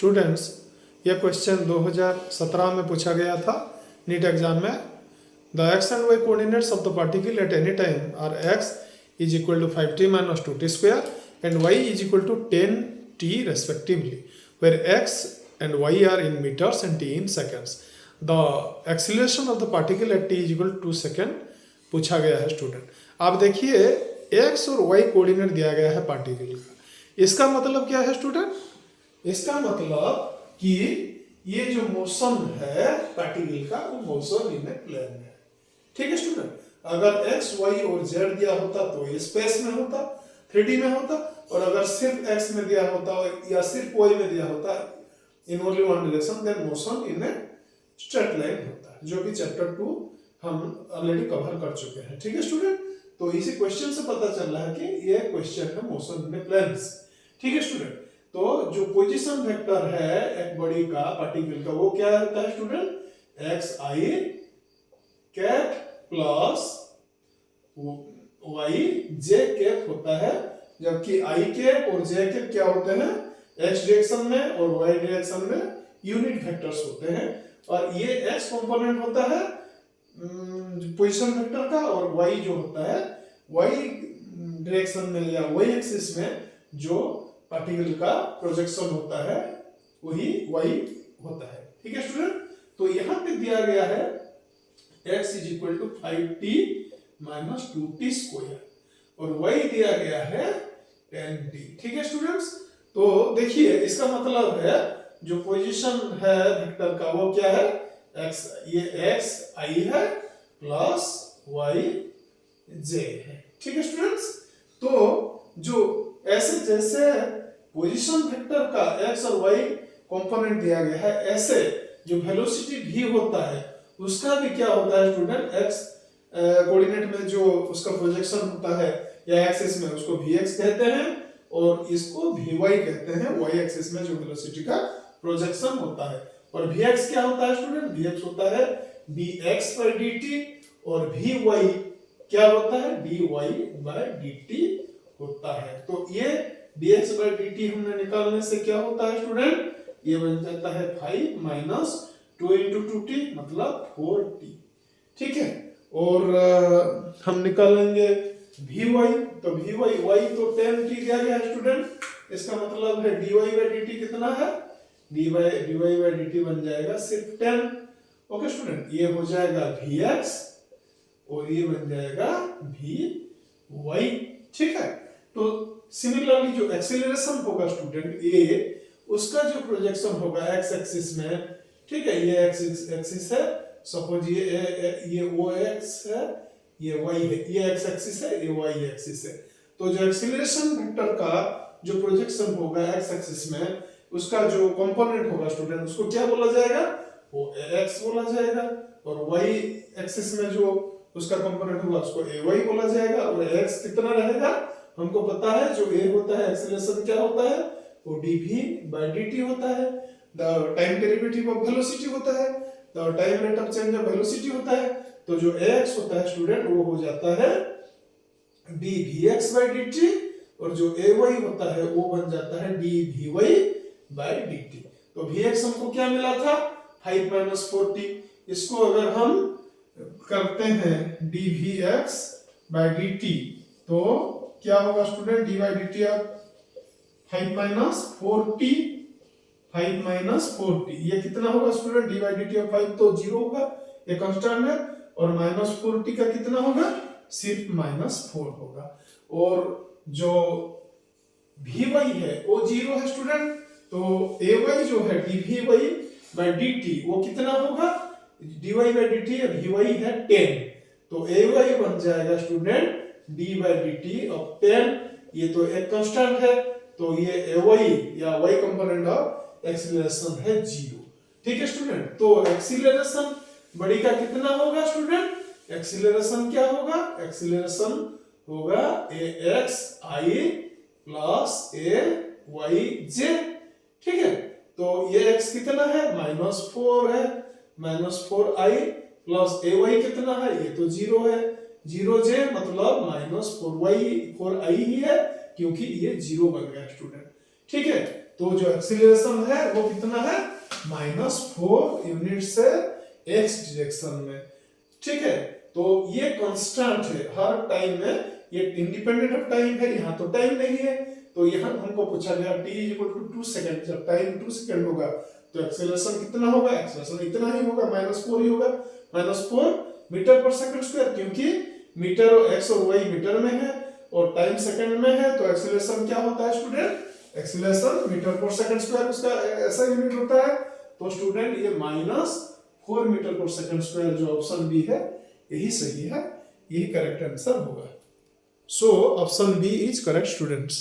Students, यह question 2017 में पूछा गया था नीट एग्जाम में। The x and y coordinates of the particle at any time are x is equal to 5t minus 2t square and y is equal to 10t respectively, where x and y are in meters and t in seconds. The acceleration of the particle at t is equal to 2 second पूछा गया है student. आप देखिए x और y coordinate दिया गया है particle का। इसका मतलब क्या है स्टूडेंट? इसका मतलब कि ये जो मोशन है पार्टिकल का वो मोशन इन ए प्लेन है। ठीक है स्टूडेंट, अगर x, y और z दिया होता तो ये स्पेस में होता, 3D में होता, और अगर सिर्फ x में दिया होता या सिर्फ y में दिया होता in only one direction, then motion in a straight line होता है, जो कि चैप्टर 2 हम ऑलरेडी कवर कर चुके हैं। ठीक है स्टूडेंट, तो इसी क्वेश्चन से पता चल रहा है कि ये क्वेश्चन है मोशन इन ए प्लेन्स। ठीक है स्टूडेंट, तो जो पोजीशन वेक्टर है एक बॉडी का पार्टिकल का वो क्या होता है स्टूडेंट? एक्स आई कैप प्लस वाई जे कैप होता है, जबकि आई कैप और जे कैप क्या होते हैं? एक्स डायरेक्शन में और वाई डायरेक्शन में यूनिट वेक्टर्स होते हैं, और ये एक्स कंपोनेंट होता है पोजीशन वेक्टर का, और वाई जो होता है वाई डायरेक्शन में या वाई एक्सिस में जो पार्टिकल का प्रोजेक्शन होता है वही वाई होता है। ठीक है स्टूडेंट, तो यहाँ पे दिया गया है x is equal to 5t minus 2t square और y दिया गया है 10t। ठीक है स्टूडेंट्स, तो देखिए इसका मतलब है जो पोजीशन है वेक्टर का वो क्या है? x, ये x i है प्लस y j है। ठीक है स्टूडेंट्स, तो जो ऐसे जैसे पोजीशन वेक्टर का x और y कंपोनेंट दिया गया है, ऐसे जो वेलोसिटी v होता है उसका भी क्या होता है स्टूडेंट? x कोऑर्डिनेट में जो उसका प्रोजेक्शन होता है या एक्सिस में उसको vx कहते हैं और इसको vy कहते हैं, y एक्सिस में जो वेलोसिटी का प्रोजेक्शन होता है। और vx क्या होता है स्टूडेंट? vx होता है dx/dt और vy क्या होता है? dy/dt होता है। तो ये dx/dt हमने निकालने से क्या होता है स्टूडेंट? ये बन जाता है 5 माइनस 2 into 2t मतलब 4t। ठीक है, और हम निकालेंगे vy, तो vy y तो 10t दिया गया है स्टूडेंट, इसका मतलब है dy/dt कितना है? dy/dt बन जाएगा सिर्फ 10। ओके स्टूडेंट, ये हो जाएगा vx और ये बन जाएगा vy। ठीक है, तो सिमिलरली जो एक्सीलरेशन होगा स्टूडेंट ये उसका जो प्रोजेक्शन होगा एक्स एक्सिस में, ठीक है, ये एक्स एक्सिस है, सपोज ये ओ एक्स है, ये y है, ये x एक्सिस है, ये y एक्सिस है। तो जो एक्सीलरेशन वेक्टर का जो प्रोजेक्शन होगा x एक्सिस में उसका जो कंपोनेंट होगा स्टूडेंट उसको क्या बोला जाएगा? वो x बोला जाएगा, और y एक्सिस में जो उसका कंपोनेंट होगा उसको ay बोला जाएगा, और x कितना रहेगा? हमको पता है जो a होता है एक्सीलरेशन क्या होता है? वो dv/dt होता है, the time derivative of velocity होता है, the time rate of change of velocity होता है। तो जो ax होता है स्टूडेंट वो हो जाता है dvx/dt और जो ay होता है वो बन जाता है dvy/dt। तो vx हमको क्या मिला था? 5 माइनस 4t। इसको अगर हम करते हैं dvx/dt तो क्या होगा student? dy/dt of 5 minus 4t, 5 minus 4t, ये कितना होगा स्टूडेंट? dy/dt ऑफ 5 तो 0 होगा, ये कांस्टेंट है, और माइनस 4t का कितना होगा? सिर्फ माइनस 4 होगा, और जो vy है वो 0 है स्टूडेंट, तो ay जो है dvy/dt वो कितना होगा? dy/dt है, vy है 10, तो ay बन जाएगा स्टूडेंट d/dt ऑफ 10। ये तो एक कांस्टेंट है, तो ये ay या y कंपोनेंट ऑफ एक्सीलरेशन है 0। ठीक है स्टूडेंट, तो एक्सीलरेशन बड़ी का कितना होगा स्टूडेंट? एक्सीलरेशन क्या होगा? एक्सीलरेशन होगा axi प्लस ayj। ठीक है, तो ये x कितना है? -4 है, -4i प्लस ay कितना है? ये तो 0 है, 0j मतलब -4i ही है क्योंकि ये 0 बन गया स्टूडेंट। ठीक है, तो जो एक्सीलरेशन है वो कितना है, -4 यूनिट से एक्स डायरेक्शन में। ठीक है, तो ये कांस्टेंट है हर टाइम में, ये इंडिपेंडेंट ऑफ टाइम है, यहाँ तो टाइम नहीं है, तो यहाँ हमको पूछा गया t इक्वल टू 2 सेकंड, जब टाइम 2 सेकंड होगा तो एक्सेलरेशन कितना होगा, एक्सेलरेशन इतना ही होगा, -4 ही होगा, -4 मीटर पर सेकंड स्क्वायर, क्योंकि मीटर और x और y मीटर में है और टाइम सेकंड में है, तो एक्सेलरेशन क्या होता है स्टूडेंट, एक्सेलरेशन मीटर पर सेकंड स्क्वायर उसका ऐसा यूनिट होता है। तो स्टूडेंट ये -4 मीटर पर सेकंड स्क्वायर जो ऑप्शन बी है यही सही है, यही करेक्ट आंसर होगा। So option B is correct students.